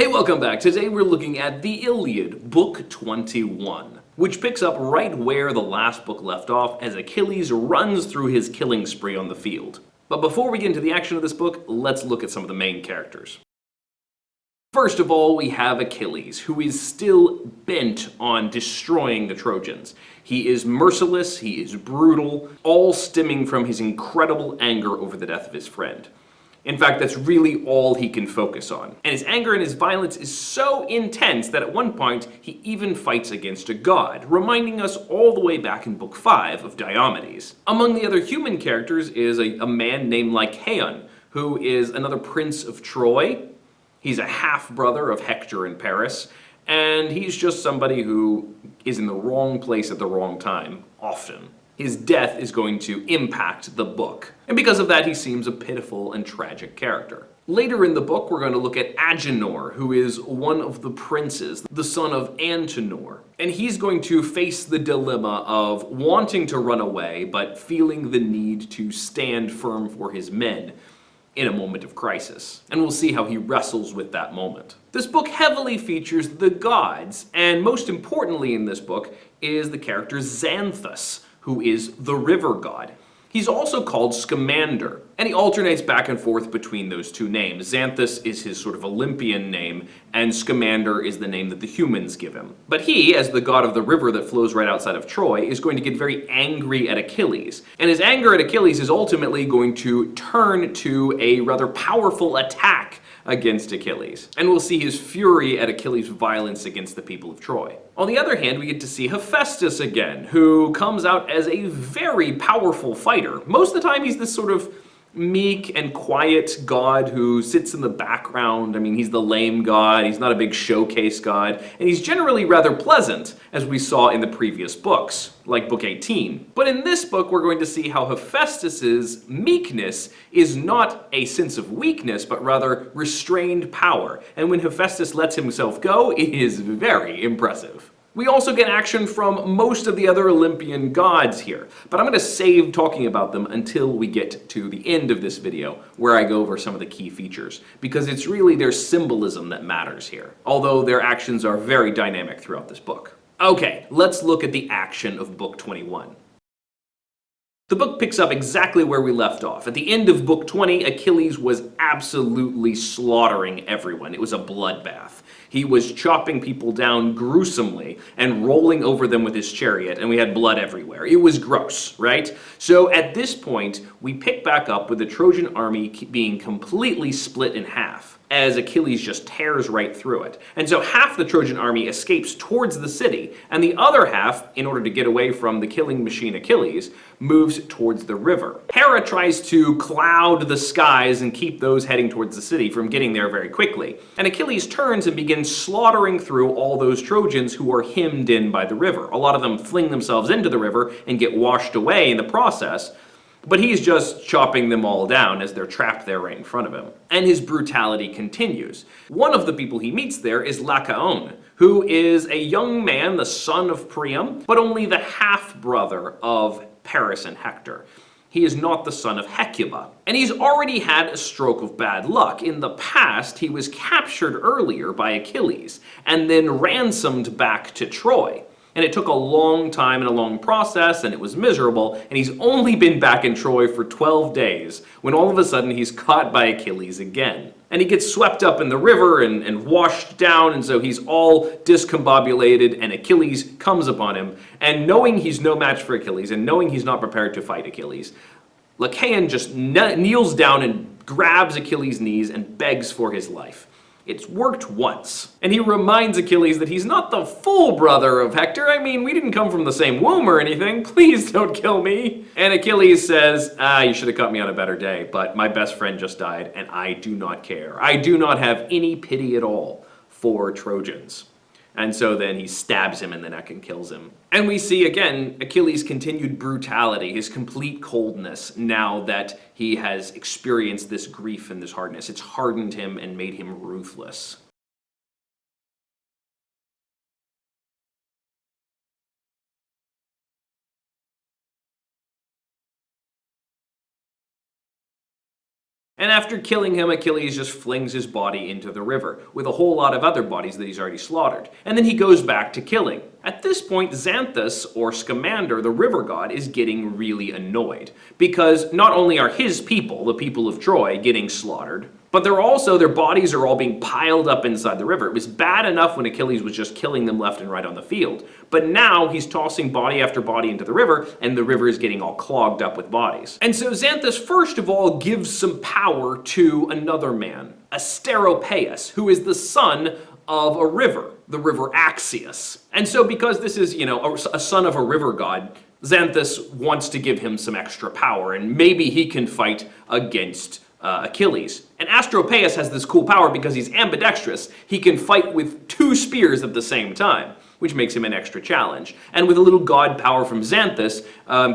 Hey, welcome back. Today we're looking at the Iliad, Book 21, which picks up right where the last book left off as Achilles runs through his killing spree on the field. But before we get into the action of this book, let's look at some of the main characters. First of all, we have Achilles, who is still bent on destroying the Trojans. He is merciless, he is brutal, all stemming from his incredible anger over the death of his friend. In fact, that's really all he can focus on. And his anger and his violence is so intense that at one point he even fights against a god, reminding us all the way back in Book 5 of Diomedes. Among the other human characters is a man named Lycaon, who is another prince of Troy. He's a half-brother of Hector and Paris, and he's just somebody who is in the wrong place at the wrong time, often. His death is going to impact the book, and because of that he seems a pitiful and tragic character. Later in the book we're going to look at Agenor, who is one of the princes, the son of Antenor, and he's going to face the dilemma of wanting to run away but feeling the need to stand firm for his men in a moment of crisis. And we'll see how he wrestles with that moment. This book heavily features the gods, and most importantly in this book is the character Xanthus, who is the river god. He's also called Scamander, and he alternates back and forth between those two names. Xanthus is his sort of Olympian name, and Scamander is the name that the humans give him. But he, as the god of the river that flows right outside of Troy, is going to get very angry at Achilles. And his anger at Achilles is ultimately going to turn to a rather powerful attack against Achilles. And we'll see his fury at Achilles' violence against the people of Troy. On the other hand, we get to see Hephaestus again, who comes out as a very powerful fighter. Most of the time he's this sort of meek and quiet god who sits in the background. I mean, he's the lame god, he's not a big showcase god, and he's generally rather pleasant, as we saw in the previous books, like Book 18. But in this book, we're going to see how Hephaestus's meekness is not a sense of weakness, but rather restrained power. And when Hephaestus lets himself go, it is very impressive. We also get action from most of the other Olympian gods here, but I'm going to save talking about them until we get to the end of this video, where I go over some of the key features, because it's really their symbolism that matters here, although their actions are very dynamic throughout this book. Okay, let's look at the action of Book 21. The book picks up exactly where we left off. At the end of Book 20, Achilles was absolutely slaughtering everyone. It was a bloodbath. He was chopping people down gruesomely and rolling over them with his chariot, and we had blood everywhere. It was gross, right? So at this point, we pick back up with the Trojan army being completely split in half, as Achilles just tears right through it. And so half the Trojan army escapes towards the city, and the other half, in order to get away from the killing machine Achilles, moves towards the river. Hera tries to cloud the skies and keep those heading towards the city from getting there very quickly. And Achilles turns and begins slaughtering through all those Trojans who are hemmed in by the river. A lot of them fling themselves into the river and get washed away in the process, but he's just chopping them all down as they're trapped there right in front of him. And his brutality continues. One of the people he meets there is Lycaon, who is a young man, the son of Priam, but only the half-brother of Paris and Hector. He is not the son of Hecuba. And he's already had a stroke of bad luck. In the past, he was captured earlier by Achilles, and then ransomed back to Troy. And it took a long time and a long process, and it was miserable, and he's only been back in Troy for 12 days, when all of a sudden he's caught by Achilles again. And he gets swept up in the river and washed down, and so he's all discombobulated, and Achilles comes upon him. And knowing he's no match for Achilles, and knowing he's not prepared to fight Achilles, Lycaon just kneels down and grabs Achilles' knees and begs for his life. It's worked once. And he reminds Achilles that he's not the full brother of Hector. I mean, we didn't come from the same womb or anything. Please don't kill me. And Achilles says, you should have caught me on a better day, but my best friend just died, and I do not care. I do not have any pity at all for Trojans. And so then he stabs him in the neck and kills him. And we see again Achilles' continued brutality, his complete coldness now that he has experienced this grief and this hardness. It's hardened him and made him ruthless. And after killing him, Achilles just flings his body into the river, with a whole lot of other bodies that he's already slaughtered. And then he goes back to killing. At this point, Xanthus, or Scamander, the river god, is getting really annoyed. Because not only are his people, the people of Troy, getting slaughtered, but their bodies are all being piled up inside the river. It was bad enough when Achilles was just killing them left and right on the field. But now he's tossing body after body into the river, and the river is getting all clogged up with bodies. And so Xanthus, first of all, gives some power to another man, Asteropaeus, who is the son of a river, the river Axius. And so because this is, a son of a river god, Xanthus wants to give him some extra power, and maybe he can fight against Achilles. And Asteropaeus has this cool power because he's ambidextrous. He can fight with 2 spears at the same time, which makes him an extra challenge. And with a little god power from Xanthus,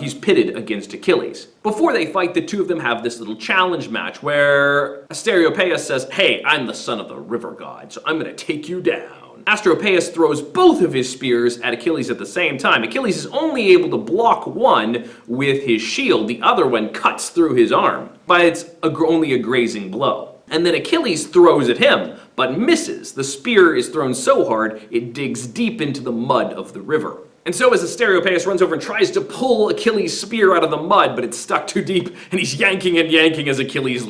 he's pitted against Achilles. Before they fight, the two of them have this little challenge match where Asteropaeus says, "Hey, I'm the son of the river god, so I'm gonna take you down." Asteropaeus throws both of his spears at Achilles at the same time. Achilles is only able to block one with his shield. The other one cuts through his arm, but it's only a grazing blow. And then Achilles throws at him, but misses. The spear is thrown so hard, it digs deep into the mud of the river. And so as Asteropaeus runs over and tries to pull Achilles' spear out of the mud, but it's stuck too deep, and he's yanking and yanking as Achilles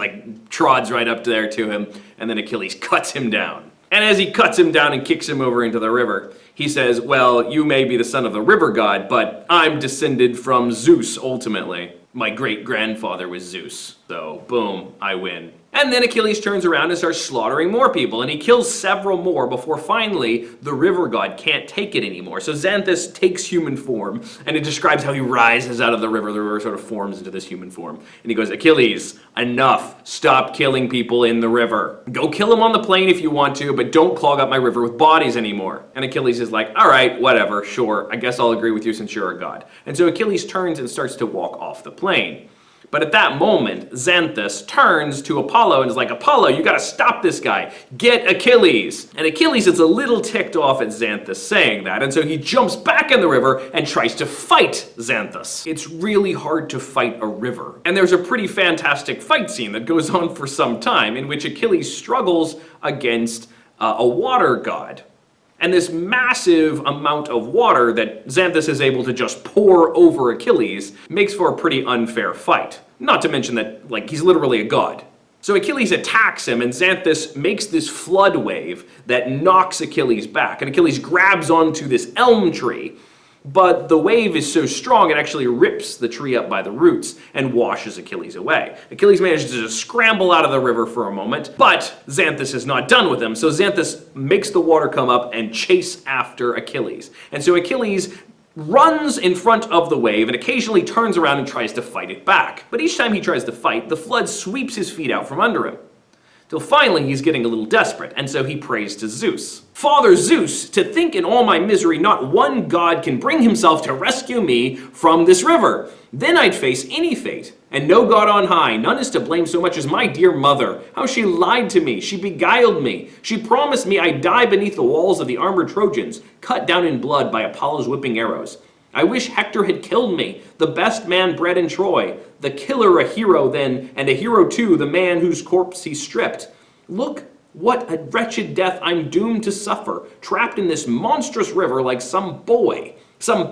trods right up there to him, and then Achilles cuts him down. And as he cuts him down and kicks him over into the river, he says, "Well, you may be the son of the river god, but I'm descended from Zeus ultimately. My great-grandfather was Zeus. So, boom, I win." And then Achilles turns around and starts slaughtering more people, and he kills several more before finally the river god can't take it anymore. So Xanthus takes human form, and it describes how he rises out of the river. The river sort of forms into this human form. And he goes, "Achilles, enough. Stop killing people in the river. Go kill them on the plain if you want to, but don't clog up my river with bodies anymore." And Achilles is like, "All right, whatever, sure. I guess I'll agree with you since you're a god." And so Achilles turns and starts to walk off the plain. But at that moment, Xanthus turns to Apollo and is like, "Apollo, you gotta stop this guy. Get Achilles." And Achilles is a little ticked off at Xanthus saying that, and so he jumps back in the river and tries to fight Xanthus. It's really hard to fight a river. And there's a pretty fantastic fight scene that goes on for some time in which Achilles struggles against a water god. And this massive amount of water that Xanthus is able to just pour over Achilles makes for a pretty unfair fight. Not to mention that, he's literally a god. So Achilles attacks him, and Xanthus makes this flood wave that knocks Achilles back. And Achilles grabs onto this elm tree, but the wave is so strong it actually rips the tree up by the roots and washes Achilles away. Achilles manages to just scramble out of the river for a moment, but Xanthus is not done with him, so Xanthus makes the water come up and chase after Achilles. And so Achilles runs in front of the wave and occasionally turns around and tries to fight it back. But each time he tries to fight, the flood sweeps his feet out from under him. Till finally he's getting a little desperate, and so he prays to Zeus. "Father Zeus, to think in all my misery not one god can bring himself to rescue me from this river. Then I'd face any fate, and no god on high, none is to blame so much as my dear mother. How she lied to me, she beguiled me. She promised me I'd die beneath the walls of the armored Trojans, cut down in blood by Apollo's whipping arrows. I wish Hector had killed me, the best man bred in Troy. The killer a hero then, and a hero too, the man whose corpse he stripped. Look, what a wretched death I'm doomed to suffer, trapped in this monstrous river like some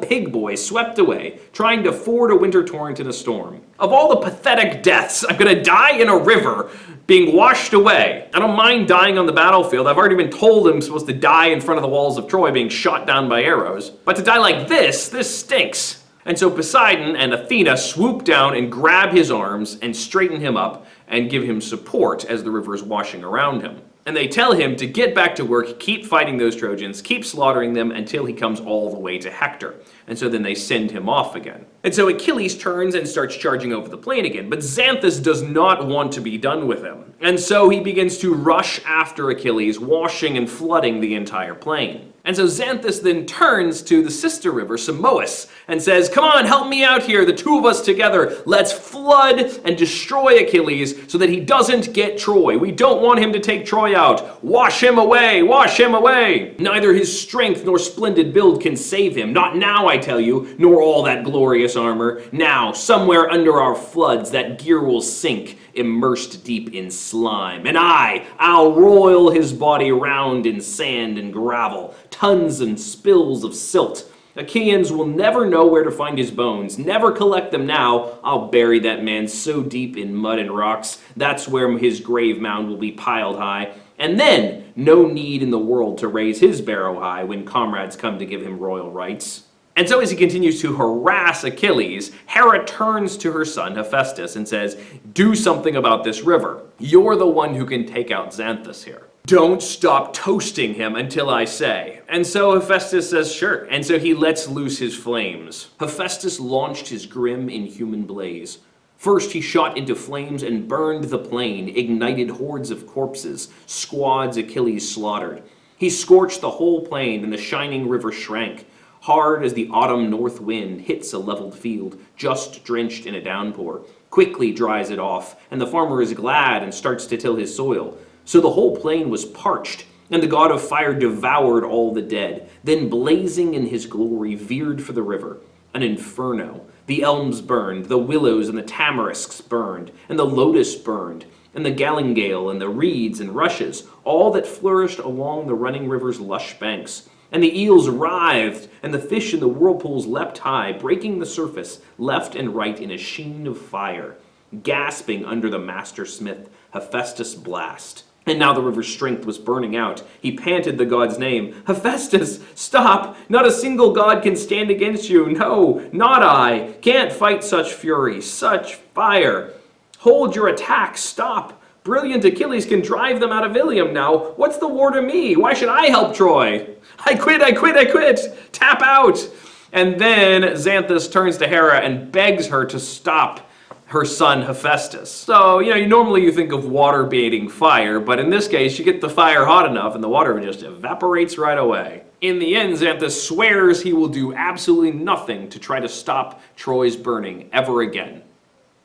pig boy swept away, trying to ford a winter torrent in a storm. Of all the pathetic deaths, I'm gonna die in a river, being washed away. I don't mind dying on the battlefield. I've already been told I'm supposed to die in front of the walls of Troy being shot down by arrows. But to die like this stinks." And so Poseidon and Athena swoop down and grab his arms and straighten him up and give him support as the river is washing around him. And they tell him to get back to work, keep fighting those Trojans, keep slaughtering them until he comes all the way to Hector. And so then they send him off again. And so Achilles turns and starts charging over the plain again, but Xanthus does not want to be done with him. And so he begins to rush after Achilles, washing and flooding the entire plain. And so Xanthus then turns to the sister river, Simois, and says, "Come on, help me out here, the two of us together. Let's flood and destroy Achilles so that he doesn't get Troy. We don't want him to take Troy out. Wash him away, wash him away. Neither his strength nor splendid build can save him. Not now, I tell you, nor all that glorious armor. Now, somewhere under our floods, that gear will sink, immersed deep in slime. And I'll roil his body round in sand and gravel, tons and spills of silt. Achaeans will never know where to find his bones, never collect them now. I'll bury that man so deep in mud and rocks, that's where his grave mound will be piled high. And then, no need in the world to raise his barrow high when comrades come to give him royal rights." And so as he continues to harass Achilles, Hera turns to her son Hephaestus and says, "Do something about this river. You're the one who can take out Xanthus here. Don't stop toasting him until I say." And so Hephaestus says sure, and so he lets loose his flames. Hephaestus launched his grim, inhuman blaze. First he shot into flames and burned the plain, ignited hordes of corpses, squads Achilles slaughtered. He scorched the whole plain, and the shining river shrank, hard as the autumn north wind hits a leveled field, just drenched in a downpour, quickly dries it off, and the farmer is glad and starts to till his soil. So the whole plain was parched, and the god of fire devoured all the dead, then blazing in his glory veered for the river, an inferno. The elms burned, the willows and the tamarisks burned, and the lotus burned, and the galingale and the reeds and rushes, all that flourished along the running river's lush banks. And the eels writhed, and the fish in the whirlpools leapt high, breaking the surface left and right in a sheen of fire, gasping under the master smith Hephaestus' blast. And now the river's strength was burning out. He panted the god's name. "Hephaestus, stop! Not a single god can stand against you. No, not I. Can't fight such fury, such fire. Hold your attack, stop. Brilliant Achilles can drive them out of Ilium now. What's the war to me? Why should I help Troy? I quit, I quit, I quit! Tap out!" And then Xanthus turns to Hera and begs her to stop her son Hephaestus. So, normally you think of water beating fire, but in this case you get the fire hot enough and the water just evaporates right away. In the end, Xanthus swears he will do absolutely nothing to try to stop Troy's burning ever again.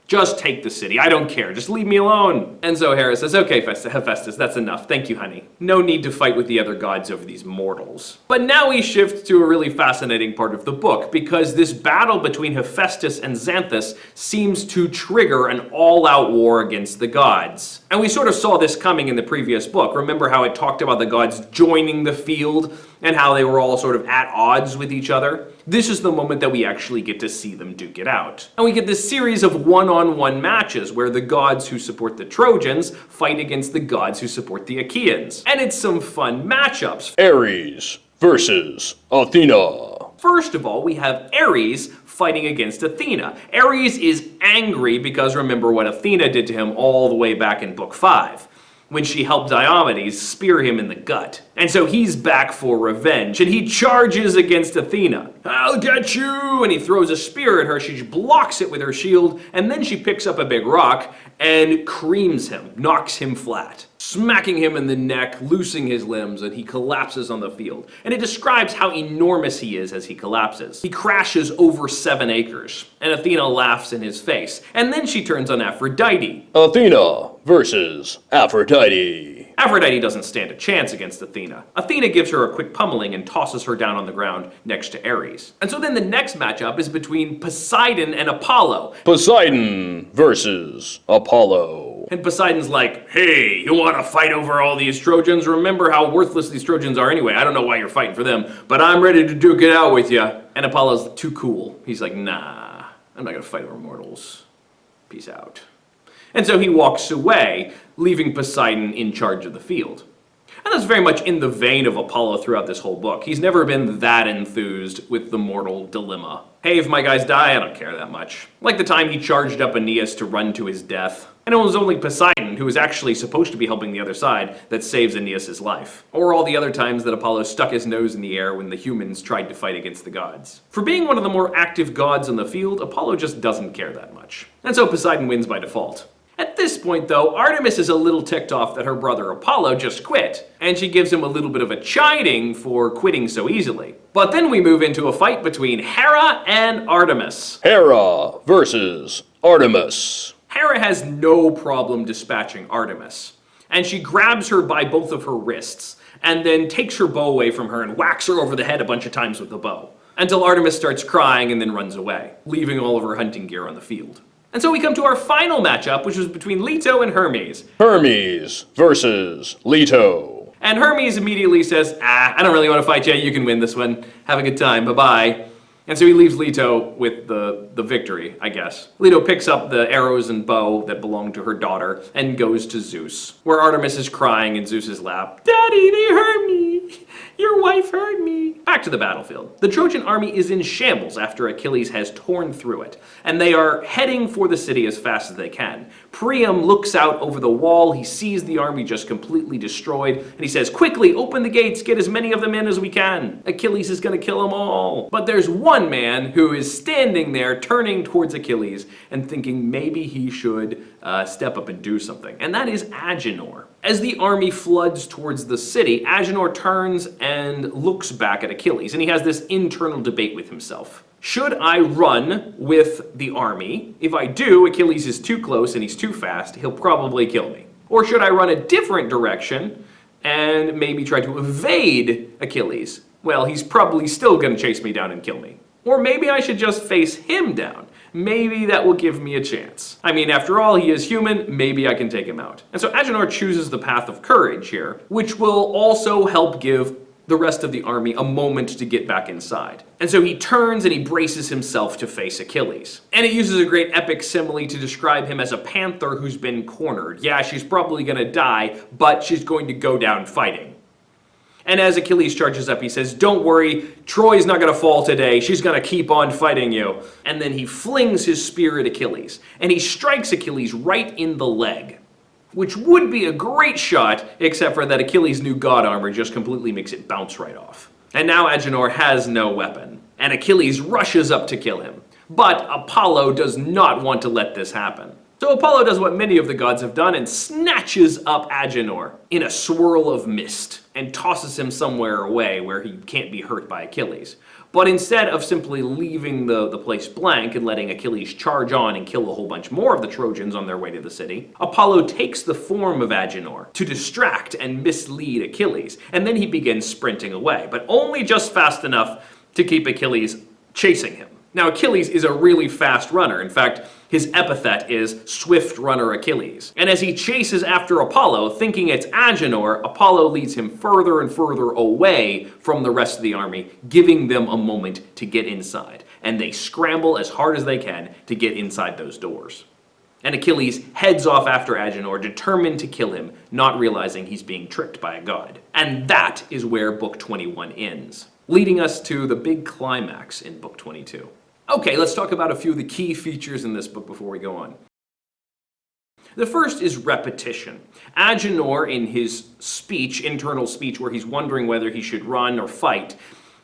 "Just take the city, I don't care, just leave me alone." And so Hera says, "Okay, Hephaestus, that's enough, thank you, honey. No need to fight with the other gods over these mortals." But now we shift to a really fascinating part of the book, because this battle between Hephaestus and Xanthus seems to trigger an all-out war against the gods. And we sort of saw this coming in the previous book. Remember how it talked about the gods joining the field, and how they were all sort of at odds with each other? This is the moment that we actually get to see them duke it out. And we get this series of one-on-one matches where the gods who support the Trojans fight against the gods who support the Achaeans. And it's some fun matchups. Ares versus Athena. First of all, we have Ares fighting against Athena. Ares is angry because remember what Athena did to him all the way back in Book 5. When she helped Diomedes spear him in the gut. And so he's back for revenge, and he charges against Athena. "I'll get you!" And he throws a spear at her. She blocks it with her shield, and then she picks up a big rock and creams him, knocks him flat, smacking him in the neck, loosing his limbs, and he collapses on the field. And it describes how enormous he is as he collapses. He crashes over 7 acres, and Athena laughs in his face. And then she turns on Aphrodite. Athena versus Aphrodite. Aphrodite doesn't stand a chance against Athena. Athena gives her a quick pummeling and tosses her down on the ground next to Ares. And so then the next matchup is between Poseidon and Apollo. Poseidon versus Apollo. And Poseidon's like, "Hey, you want to fight over all these Trojans? Remember how worthless these Trojans are anyway. I don't know why you're fighting for them, but I'm ready to duke it out with you." And Apollo's too cool. He's like, "Nah, I'm not going to fight over mortals. Peace out." And so he walks away, leaving Poseidon in charge of the field. And that's very much in the vein of Apollo throughout this whole book. He's never been that enthused with the mortal dilemma. Hey, if my guys die, I don't care that much. Like the time he charged up Aeneas to run to his death. And it was only Poseidon, who was actually supposed to be helping the other side, that saves Aeneas' life. Or all the other times that Apollo stuck his nose in the air when the humans tried to fight against the gods. For being one of the more active gods on the field, Apollo just doesn't care that much. And so Poseidon wins by default. At this point, though, Artemis is a little ticked off that her brother Apollo just quit, and she gives him a little bit of a chiding for quitting so easily. But then we move into a fight between Hera and Artemis. Hera versus Artemis. Hera has no problem dispatching Artemis, and she grabs her by both of her wrists, and then takes her bow away from her and whacks her over the head a bunch of times with the bow, until Artemis starts crying and then runs away, leaving all of her hunting gear on the field. And so we come to our final matchup, which was between Leto and Hermes. Hermes versus Leto. And Hermes immediately says, I don't really want to fight you, you can win this one. Have a good time, bye-bye. And so he leaves Leto with the victory, I guess. Leto picks up the arrows and bow that belonged to her daughter and goes to Zeus, where Artemis is crying in Zeus's lap. Daddy, they hurt me. Your wife hurt me. Back to the battlefield. The Trojan army is in shambles after Achilles has torn through it, and they are heading for the city as fast as they can. Priam looks out over the wall. He sees the army just completely destroyed, and he says, quickly, open the gates, get as many of them in as we can. Achilles is going to kill them all. But there's one man who is standing there turning towards Achilles and thinking maybe he should step up and do something, and that is Agenor. As the army floods towards the city, Agenor turns and looks back at Achilles, and he has this internal debate with himself. Should I run with the army? If I do, Achilles is too close and he's too fast, he'll probably kill me. Or should I run a different direction and maybe try to evade Achilles? Well, he's probably still going to chase me down and kill me. Or maybe I should just face him down. Maybe that will give me a chance. I mean, after all, he is human, maybe I can take him out. And so Agenor chooses the path of courage here, which will also help give the rest of the army a moment to get back inside. And so he turns and he braces himself to face Achilles. And it uses a great epic simile to describe him as a panther who's been cornered. Yeah, she's probably gonna die, but she's going to go down fighting. And as Achilles charges up, he says, don't worry, Troy's not going to fall today. She's going to keep on fighting you. And then he flings his spear at Achilles, and he strikes Achilles right in the leg, which would be a great shot, except for that Achilles' new god armor just completely makes it bounce right off. And now Agenor has no weapon, and Achilles rushes up to kill him. But Apollo does not want to let this happen. So Apollo does what many of the gods have done and snatches up Agenor in a swirl of mist and tosses him somewhere away where he can't be hurt by Achilles. But instead of simply leaving the place blank and letting Achilles charge on and kill a whole bunch more of the Trojans on their way to the city, Apollo takes the form of Agenor to distract and mislead Achilles, and then he begins sprinting away, but only just fast enough to keep Achilles chasing him. Now, Achilles is a really fast runner. In fact, his epithet is Swift Runner Achilles. And as he chases after Apollo, thinking it's Agenor, Apollo leads him further and further away from the rest of the army, giving them a moment to get inside. And they scramble as hard as they can to get inside those doors. And Achilles heads off after Agenor, determined to kill him, not realizing he's being tricked by a god. And that is where Book 21 ends, leading us to the big climax in Book 22. Okay, let's talk about a few of the key features in this book before we go on. The first is repetition. Agenor, in his speech, internal speech, where he's wondering whether he should run or fight,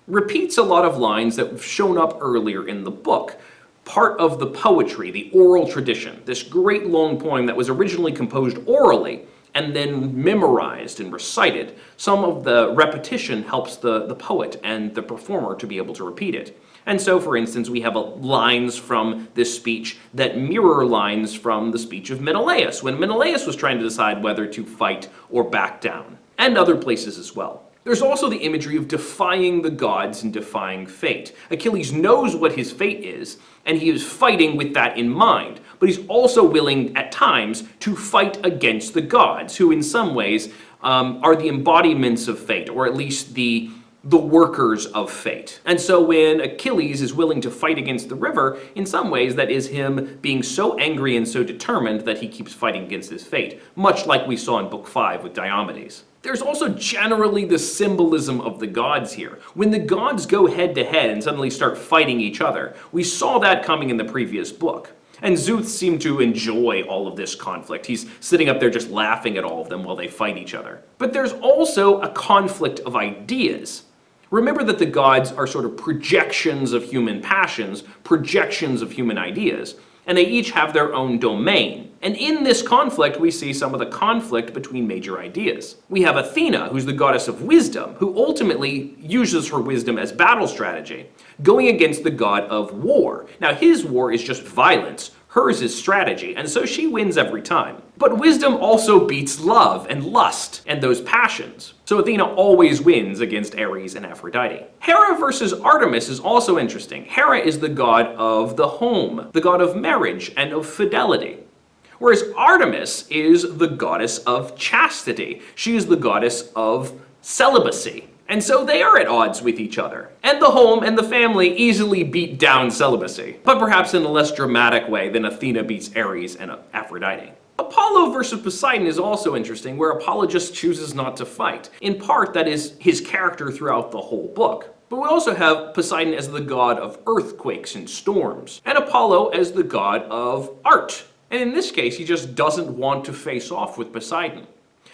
repeats a lot of lines that have shown up earlier in the book. Part of the poetry, the oral tradition, this great long poem that was originally composed orally and then memorized and recited. Some of the repetition helps the poet and the performer to be able to repeat it. And so, for instance, we have lines from this speech that mirror lines from the speech of Menelaus, when Menelaus was trying to decide whether to fight or back down, and other places as well. There's also the imagery of defying the gods and defying fate. Achilles knows what his fate is, and he is fighting with that in mind, but he's also willing, at times, to fight against the gods, who in some ways are the embodiments of fate, or at least the workers of fate. And so when Achilles is willing to fight against the river, in some ways that is him being so angry and so determined that he keeps fighting against his fate, much like we saw in Book 5 with Diomedes. There's also generally the symbolism of the gods here. When the gods go head to head and suddenly start fighting each other, we saw that coming in the previous book. And Zeus seemed to enjoy all of this conflict. He's sitting up there just laughing at all of them while they fight each other. But there's also a conflict of ideas. Remember that the gods are sort of projections of human passions, projections of human ideas. and they each have their own domain. And in this conflict, we see some of the conflict between major ideas. We have Athena, who's the goddess of wisdom, who ultimately uses her wisdom as battle strategy, going against the god of war. Now, his war is just violence. Hers is strategy, and so she wins every time. But wisdom also beats love and lust and those passions. So Athena always wins against Ares and Aphrodite. Hera versus Artemis is also interesting. Hera is the god of the home, the god of marriage and of fidelity. Whereas Artemis is the goddess of chastity. She is the goddess of celibacy. And so they are at odds with each other. And the home and the family easily beat down celibacy, but perhaps in a less dramatic way than Athena beats Ares and Aphrodite. Apollo versus Poseidon is also interesting, where Apollo just chooses not to fight. In part, that is his character throughout the whole book. But we also have Poseidon as the god of earthquakes and storms, and Apollo as the god of art. And in this case, he just doesn't want to face off with Poseidon.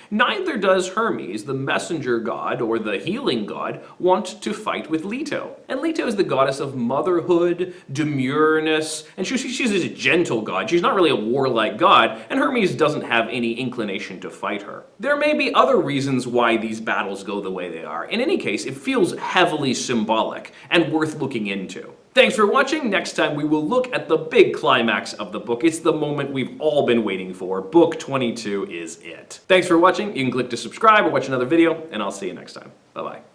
Neither does Hermes, the messenger god or the healing god, want to fight with Leto. And Leto is the goddess of motherhood, demureness, and she's a gentle god. She's not really a warlike god, and Hermes doesn't have any inclination to fight her. There may be other reasons why these battles go the way they are. In any case, it feels heavily symbolic and worth looking into. Thanks for watching. Next time we will look at the big climax of the book. It's the moment we've all been waiting for. Book 22 is it. Thanks for watching. You can click to subscribe or watch another video, and I'll see you next time. Bye-bye.